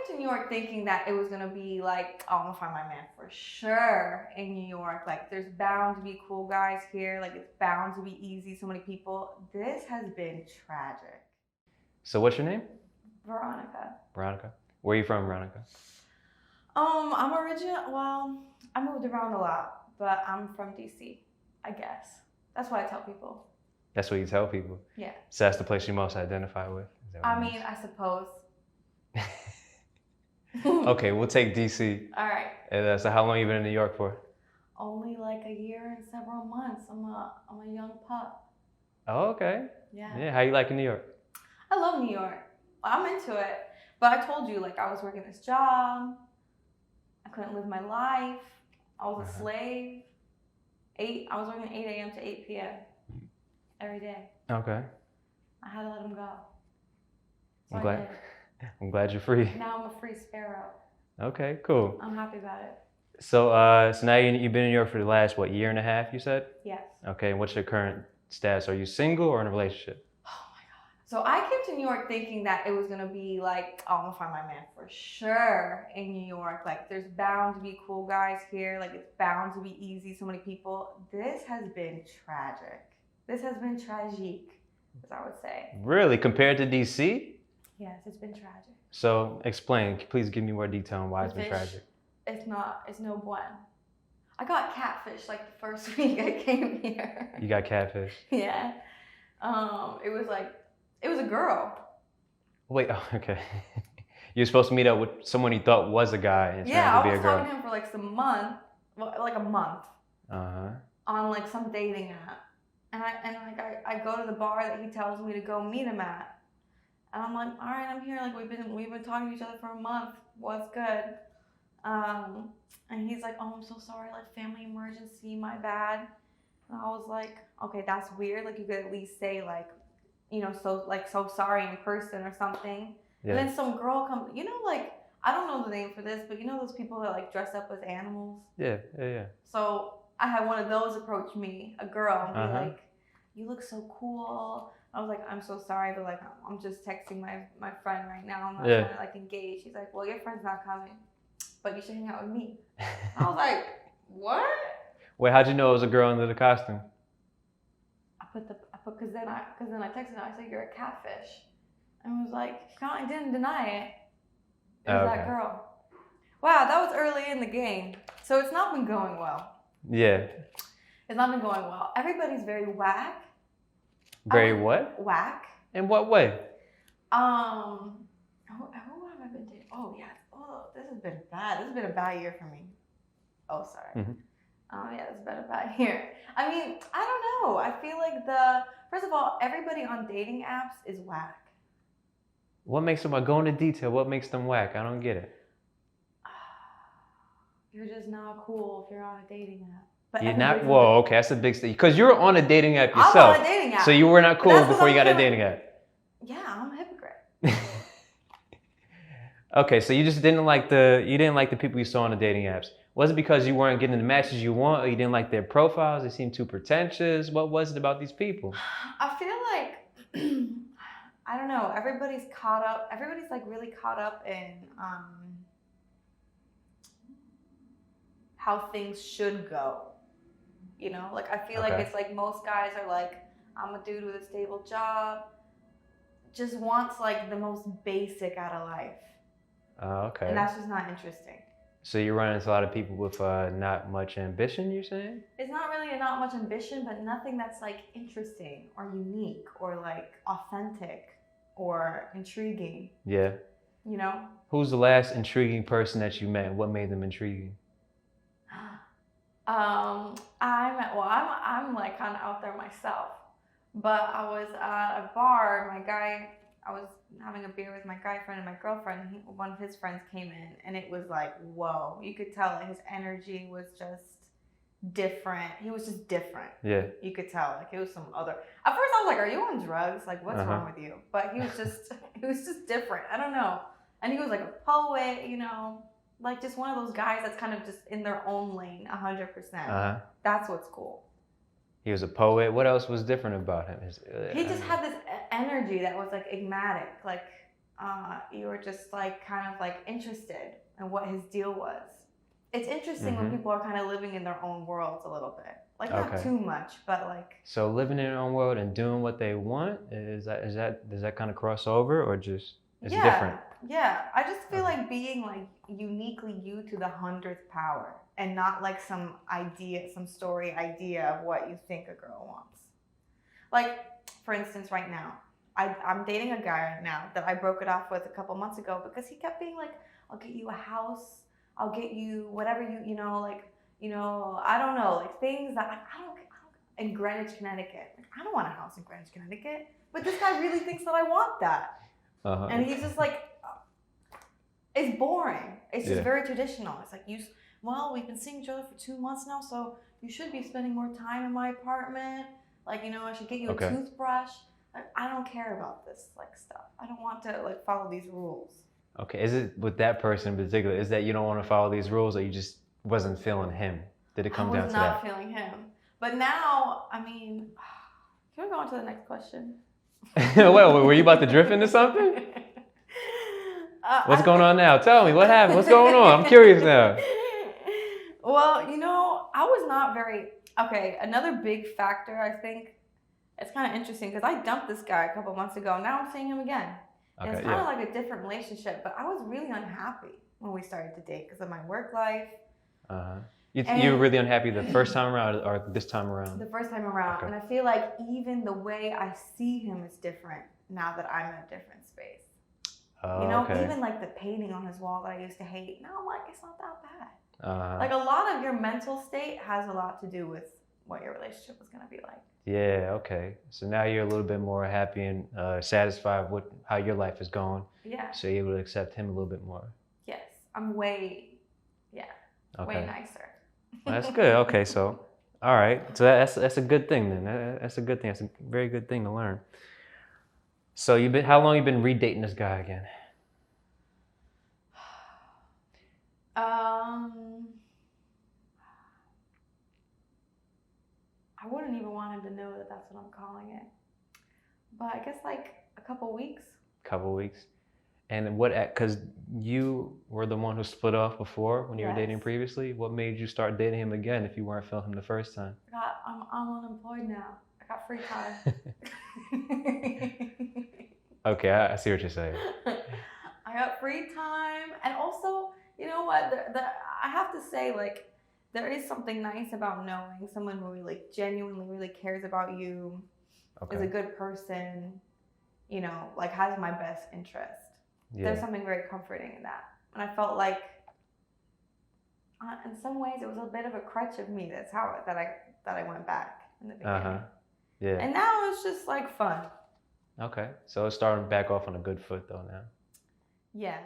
to New York thinking that it was gonna be like, oh, I'm gonna find my man for sure in New York. Like, there's bound to be cool guys here. Like, it's bound to be easy. So many people. This has been tragic. So what's your name? Veronika. Veronika. Where are you from, Veronika? I'm well, I moved around a lot, but I'm from DC, I guess. That's what I tell people. That's what you tell people? Yeah. So that's the place you most identify with? I mean, I suppose. Okay, we'll take DC. All right. And, so how long you been in New York for? Only like a year and several months. I'm a young pup. Oh, okay. Yeah. Yeah, how you liking New York? I love New York. I'm into it. But I told you, like, I was working this job. I couldn't live my life. I was a slave. I was working 8 a.m. to 8 p.m. every day. Okay. I had to let him go. So I'm glad you're free. Now I'm a free sparrow. Okay, cool. I'm happy about it. So, so now you've been in New York for the last, what, year and a half, you said? Yes. Okay, and what's your current status? Are you single or in a relationship? Oh my God. So I came to New York thinking that it was gonna be like, oh, I'm gonna find my man for sure in New York. Like, there's bound to be cool guys here. Like, it's bound to be easy. So many people. This has been tragic. This has been tragique, as I would say. Really? Compared to DC? Yes, it's been tragic. So explain, please give me more detail on why it's been tragic. It's no bueno. I got catfished like the first week I came here. You got catfish? Yeah. It was a girl. Wait, oh, okay. You're supposed to meet up with someone you thought was a guy and turned out to be a girl. I was talking to him for like a month. Uh-huh. On like some dating app. And I go to the bar that he tells me to go meet him at. And I'm like, all right, I'm here. Like, we've been talking to each other for a month. What's good? And he's like, oh, I'm so sorry. Like, family emergency, my bad. And I was like, okay, that's weird. Like, you could at least say like, you know, so sorry in person or something. Yeah. And then some girl comes, you know, like, I don't know the name for this, but you know those people that like dress up as animals? Yeah. So I had one of those approach me, a girl, and be like, you look so cool. I was like, I'm so sorry, but like, I'm just texting my friend right now. I'm not trying to like engage. She's like, well, your friend's not coming, but you should hang out with me. I was like, what? Wait, how'd you know it was a girl under the costume? Because then I texted her. I said, you're a catfish, and was like, I didn't deny it. It was that girl. Wow, that was early in the game, so it's not been going well. Yeah. It's not been going well. Everybody's very whack. Very what? Whack. In what way? Who have I been dating? Oh yeah. Oh, this has been bad. This has been a bad year for me. Oh, sorry. Yeah, this has been a bad year. I mean, I don't know. I feel like first of all, everybody on dating apps is whack. What makes them, go into detail, what makes them whack? I don't get it. You're just not cool if you're on a dating app. But you're not, whoa, okay, that's a big thing. Because you're on a dating app yourself. I'm on a dating app. So you were not cool before you got a dating app. Yeah, I'm a hypocrite. Okay, so you just didn't like the people you saw on the dating apps. Was it because you weren't getting the matches you want, or you didn't like their profiles? They seemed too pretentious. What was it about these people? I feel like I don't know. Everybody's like really caught up in how things should go. You know, like I feel like it's like most guys are like, I'm a dude with a stable job, just wants like the most basic out of life. Okay. And that's just not interesting. So you run into a lot of people with not much ambition, you're saying? It's not really not much ambition, but nothing that's like interesting or unique or like authentic or intriguing. Yeah. You know? Who's the last intriguing person that you met? What made them intriguing? I'm like kind of out there myself, but I was at a bar. I was having a beer with my guy friend and my girlfriend. One of his friends came in, and it was like, whoa! You could tell that his energy was just different. He was just different. Yeah. You could tell, like it was some other. At first, I was like, "Are you on drugs? Like, what's wrong with you?" But he was just different. I don't know. And he was like a poet, you know. Like just one of those guys that's kind of just in their own lane, 100%. That's what's cool. He was a poet. What else was different about him? He just had this energy that was like enigmatic. Like, you were just like kind of like interested in what his deal was. It's interesting when people are kind of living in their own worlds a little bit. Like not too much, but like. So living in their own world and doing what they want, does that kind of cross over, or just it's different? Yeah, I just feel like being like uniquely you to the 100th power, and not like some idea, some story idea of what you think a girl wants. Like, for instance, right now, I'm dating a guy right now that I broke it off with a couple months ago because he kept being like, I'll get you a house, I'll get you whatever you know, like, you know, I don't know, like things that I don't in Greenwich, Connecticut. Like, I don't want a house in Greenwich, Connecticut, but this guy really thinks that I want that. And he's just like, it's boring. It's just very traditional. It's like, well, we've been seeing each other for 2 months now, so you should be spending more time in my apartment. Like, you know, I should get you a toothbrush. Like, I don't care about this like stuff. I don't want to like follow these rules. Okay, is it with that person in particular? Is that you don't want to follow these rules, or you just wasn't feeling him? Did it come down to that? I was not feeling him. But now, I mean, can we go on to the next question? Well, were you about to drift into something? What's going on now? Tell me, what happened? What's going on? I'm curious now. Well, you know, I was not very... Okay, another big factor, I think, it's kind of interesting because I dumped this guy a couple months ago. And now I'm seeing him again. And it's kind of like a different relationship, but I was really unhappy when we started to date because of my work life. You were really unhappy the first time around or this time around? The first time around. And I feel like even the way I see him is different now that I'm in a different space. You know, even like the painting on his wall that I used to hate, now I'm like, it's not that bad. Like a lot of your mental state has a lot to do with what your relationship is going to be like. Yeah, okay. So now you're a little bit more happy and satisfied with how your life is going. Yeah. So you're able to accept him a little bit more. Yes. I'm way nicer. Well, that's good. Okay, so, all right. So that's a good thing then. That's a good thing. That's a very good thing to learn. So how long you been redating this guy again? I wouldn't even want him to know that that's what I'm calling it. But I guess like a couple weeks. Couple weeks. And because you were the one who split off before when you were dating previously, what made you start dating him again if you weren't feeling him the first time? I'm unemployed now. I got free time. Okay, I see what you're saying. I got free time. And also, you know what? I have to say, like, there is something nice about knowing someone who really genuinely really cares about you, is a good person, you know, like has my best interest. Yeah. There's something very comforting in that. And I felt like, in some ways, it was a bit of a crutch of me. That's how that I went back in the beginning. Yeah. And now it's just like fun. Okay, so it's starting back off on a good foot though now. Yeah.